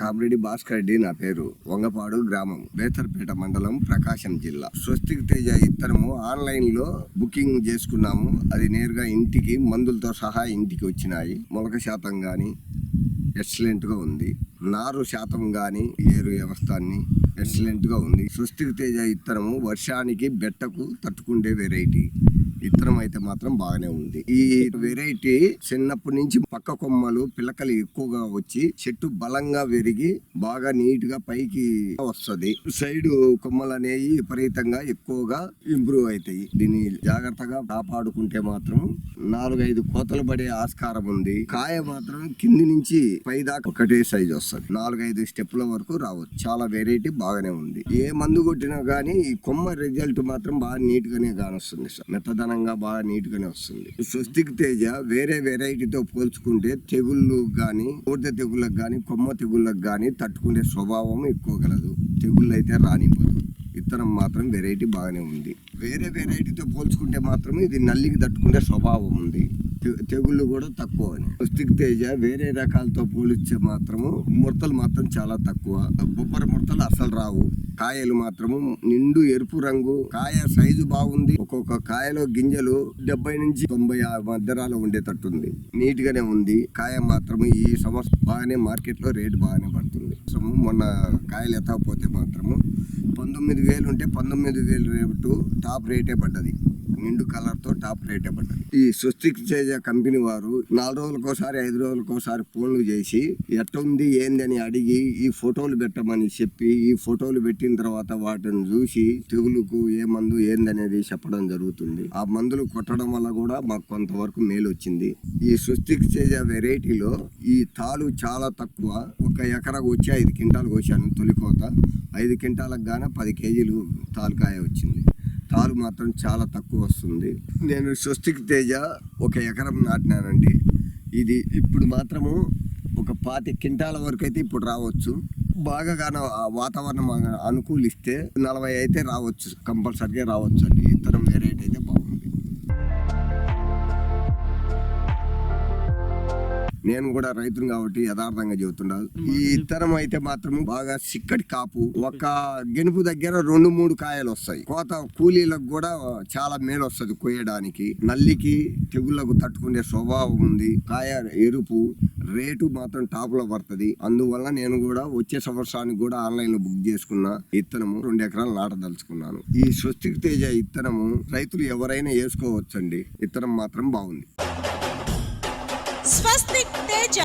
కామిరెడ్డి భాస్కర్ రెడ్డి నా పేరు. వంగపాడు గ్రామం, బేతర్పేట మండలం, ప్రకాశం జిల్లా. స్వస్తిక్ తేజ ఇత్తనము ఆన్లైన్ లో బుకింగ్ చేసుకున్నాము. అది నేరుగా ఇంటికి మందులతో సహా ఇంటికి వచ్చినాయి. మొలక శాతం గాని ఎక్సలెంట్ గా ఉంది. నారు శాతం గాని ఏరు వ్యవస్థాన్ని ఎక్సలెంట్ గా ఉంది. స్వస్తిక్ తేజ ఇత్తనము వర్షానికి బెట్టకు తట్టుకుండే వెరైటీ ఇత్తనం అయితే మాత్రం బాగానే ఉంది. ఈ వెరైటీ చిన్నప్పటి నుంచి పక్క కొమ్మలు పిలకలు ఎక్కువగా వచ్చి చెట్టు బలంగా పెరిగి బాగా నీట్ గా పైకి వస్తుంది. సైడ్ కొమ్మలు అనేవి విపరీతంగా ఎక్కువగా ఇంప్రూవ్ అవుతాయి. దీన్ని జాగ్రత్తగా కాపాడుకుంటే మాత్రం 4-5 కోతలు పడే ఆస్కారం ఉంది. కాయ మాత్రం కింది నుంచి పై దాకా ఒకటే సైజ్ వస్తుంది. 4-5 స్టెప్ల వరకు రావచ్చు. చాలా వెరైటీ బాగానే ఉంది. ఏ మందు కొట్టినా గానీ ఈ కొమ్మ రిజల్ట్ మాత్రం బాగా నీట్ గానే కానొస్తుంది. మెత్తదనంగా బాగా నీట్ గానే వస్తుంది. స్వస్తిక్ తేజ వేరే వెరైటీతో పోల్చుకుంటే తెగుళ్ళు గాని, బూడిద తెగుళ్ళకు గాని, కొమ్మ తెగుళ్ళకు గాని తట్టుకునే స్వభావం ఎక్కువ గలదు. తెగుళ్ళు అయితే రానివ్వదు. ఇత్తనం మాత్రం వెరైటీ బాగానే ఉంది. వేరే వెరైటీతో పోల్చుకుంటే మాత్రం ఇది నల్లికి తట్టుకునే స్వభావం ఉంది. తెగుళ్ళు కూడా తక్కువ. స్వస్తిక్ తేజ వేరే రకాలతో పోలిస్తే మాత్రము ముడతలు మాత్రం చాలా తక్కువ. బొబ్బర ముడతలు అసలు రావు. కాయలు మాత్రము నిండు ఎరుపు రంగు. కాయ సైజు బాగుంది. ఒక్కొక్క కాయలో గింజలు 70 నుంచి 90 మధ్యరాలు ఉండేటట్టుంది. నీట్ గానే ఉంది. కాయ మాత్రము ఈ సంవత్సరం బాగానే మార్కెట్ లో రేటు బాగానే పడుతుంది. మొన్న కాయలు ఎత్తకపోతే మాత్రము 19,000 ఉంటే 19,000 రేటు టాప్ రేటే పడ్డది. నిండు కలర్ తో టాప్ రేటే పడ్డది. ఈ స్వస్తిక్ తేజ కంపెనీ వారు 4 రోజులకోసారి 5 రోజులకోసారి ఫోన్లు చేసి ఎట్టుంది ఏంది అని అడిగి ఈ ఫోటోలు పెట్టమని చెప్పి, ఈ ఫోటోలు పెట్టిన తర్వాత వాటిని చూసి తెగులుకు ఏ మందు ఏందనేది చెప్పడం జరుగుతుంది. ఆ మందులు కొట్టడం వల్ల కూడా మాకు కొంతవరకు మేలు వచ్చింది. ఈ స్వస్తిక్ తేజ వెరైటీలో ఈ తాలు చాలా తక్కువ. 1 ఎకరాకు వచ్చి 5 క్వింటాలు కోసాను. తొలి కోత 5 క్వింటాలకు గాన 10 కేజీలు తాలుకాయ వచ్చింది. తాలు మాత్రం చాలా తక్కువ వస్తుంది. నేను స్వస్తిక్ తేజ 1 ఎకరం నాటినానండి. ఇది ఇప్పుడు మాత్రము ఒక 25 క్వింటాల వరకు అయితే ఇప్పుడు రావచ్చు. బాగా వాతావరణం అనుకూలిస్తే 40 అయితే రావచ్చు. కంపల్సరీగా రావచ్చు అండి. ఇత్తనం వెరైటీ అయితే బాగుంది. నేను కూడా రైతును కాబట్టి యథార్థంగా చెబుతున్నాను. ఈ ఇత్తనం అయితే మాత్రం బాగా చిక్కటి కాపు. ఒక గెనుపు దగ్గర 2-3 కాయలు వస్తాయి. కోత కూలీలకు కూడా చాలా మేలు వస్తుంది కోయడానికి. నల్లికి తెగుళ్లకు తట్టుకునే స్వభావం ఉంది. కాయ ఎరుపు, రేటు మాత్రం టాప్ లో పడుతుంది. అందువల్ల నేను కూడా వచ్చే సంవత్సరానికి కూడా ఆన్లైన్ లో బుక్ చేసుకున్నా. ఇత్తనము 2 ఎకరాలు నాటదలుచుకున్నాను. ఈ స్వస్తిక్ తేజ ఇత్తనము రైతులు ఎవరైనా వేసుకోవచ్చండి. ఇత్తనం మాత్రం బాగుంది. స్వస్తిక్ తేజ.